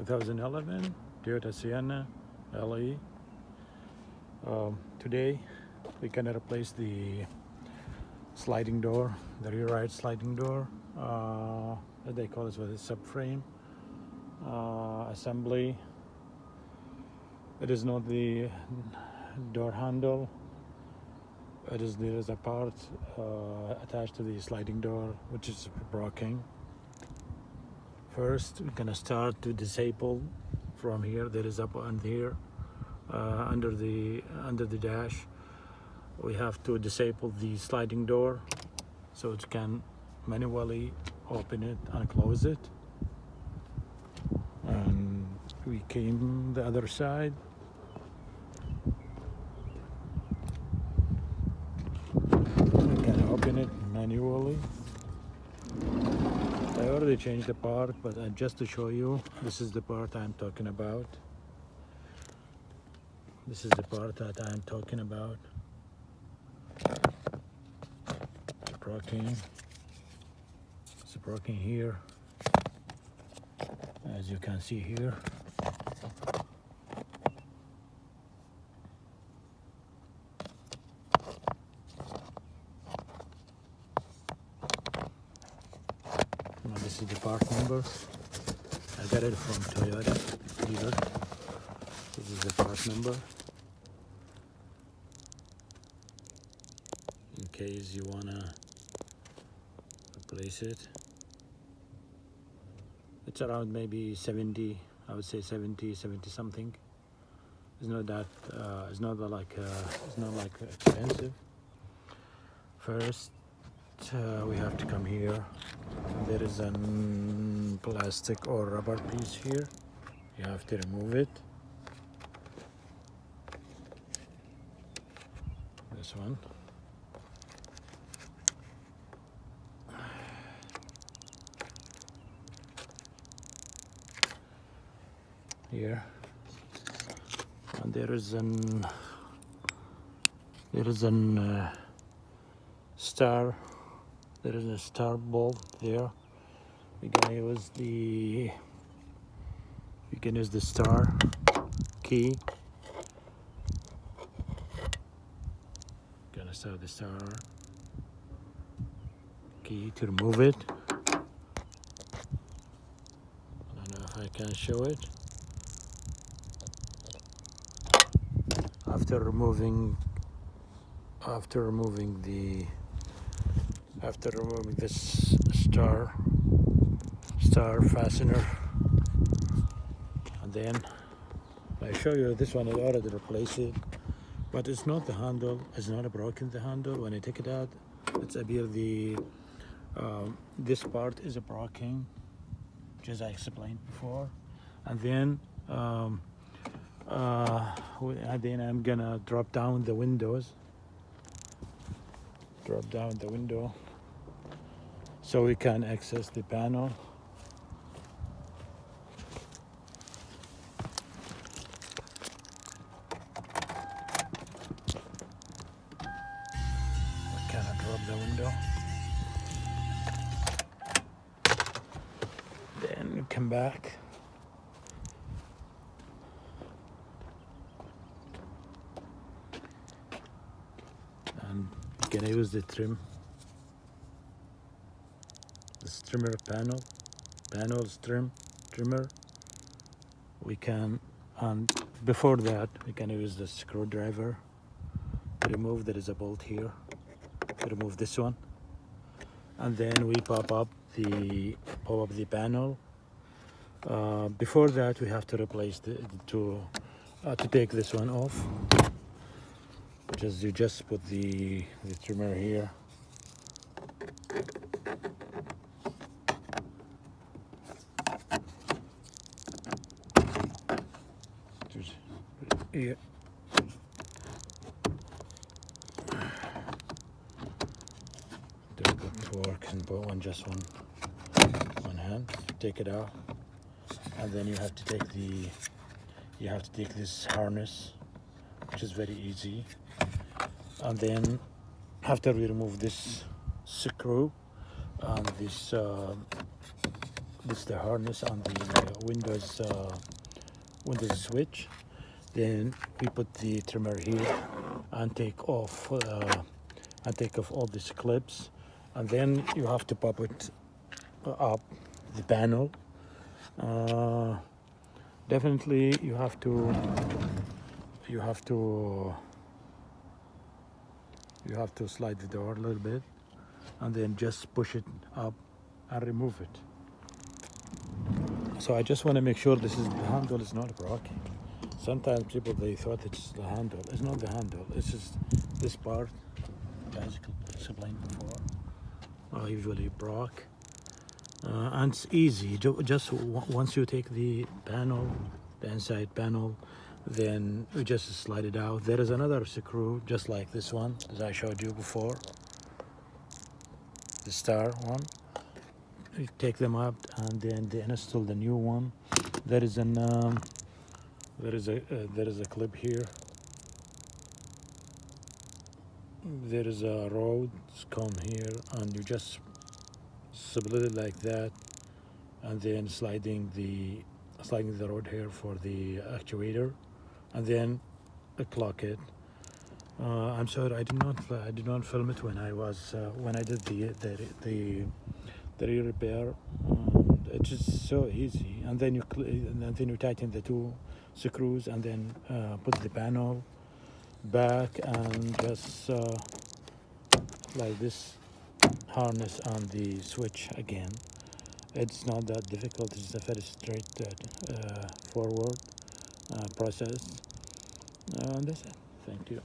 2011 Toyota Sienna LE. Today we can replace the sliding door, the rear right sliding door, as they call it, with a subframe assembly. It is not the door handle. There is a part attached to the sliding door which is broken. First, we're gonna start to disable from here. There is up and here under the dash. We have to disable the sliding door so it can manually open it and close it. And we came the other side. We can open it manually. I already changed the part, but just to show you, this is the part I'm talking about. This is the part that I'm talking about. It's broken here, as you can see here. This is the part number. I got it from Toyota dealer. This is the part number. In case you wanna replace it. It's around maybe 70. I would say 70 something. It's not that. It's not like expensive. First, we have to come here. There is a plastic or rubber piece here. You have to remove it. This one. Here. And there is star. There is a star bulb there. We can use the star key. Gonna start the star key to remove it. I don't know if I can show it. After removing this star fastener, and then I show you this one. I already replaced it, but it's not the handle. It's not broken, the handle. When I take it out, it's appear this part is broken, just as I explained before. And then I'm gonna drop down the window so we can access the panel. We cannot drop the window. Then we come back. And you can use the trimmer trimmer. We can, and before that, we can use the screwdriver to remove. There is a bolt here to remove this one, and then we pop up the panel. Before that, we have to replace to take this one off. You just put the trimmer here. Here. Difficult to work and put one hand. Take it out, and then you have to take this harness, which is very easy. And then after we remove this screw and this is the harness on the Windows switch. Then we put the trimmer here and take off all these clips, and then you have to pop it up the panel. Definitely you have to slide the door a little bit, and then just push it up and remove it. So I just want to make sure the handle is not broken. Sometimes people, they thought it's the handle. It's not the handle. It's just this part, as explained before, usually broke. And it's easy. Just once you take the panel, the inside panel, then you just slide it out. There is another screw just like this one, as I showed you before, the star one. You take them up, and then they install the new one. There is a clip here. There is a rod come here, and you just split it like that, and then sliding the rod here for the actuator, and then clock it. I'm sorry, I did not film it when I did the rear repair. It's just so easy, and then you tighten the two screws, and then put the panel back, and just like this, harness on the switch again. It's not that difficult. It's a very straight forward process, and that's it. Thank you.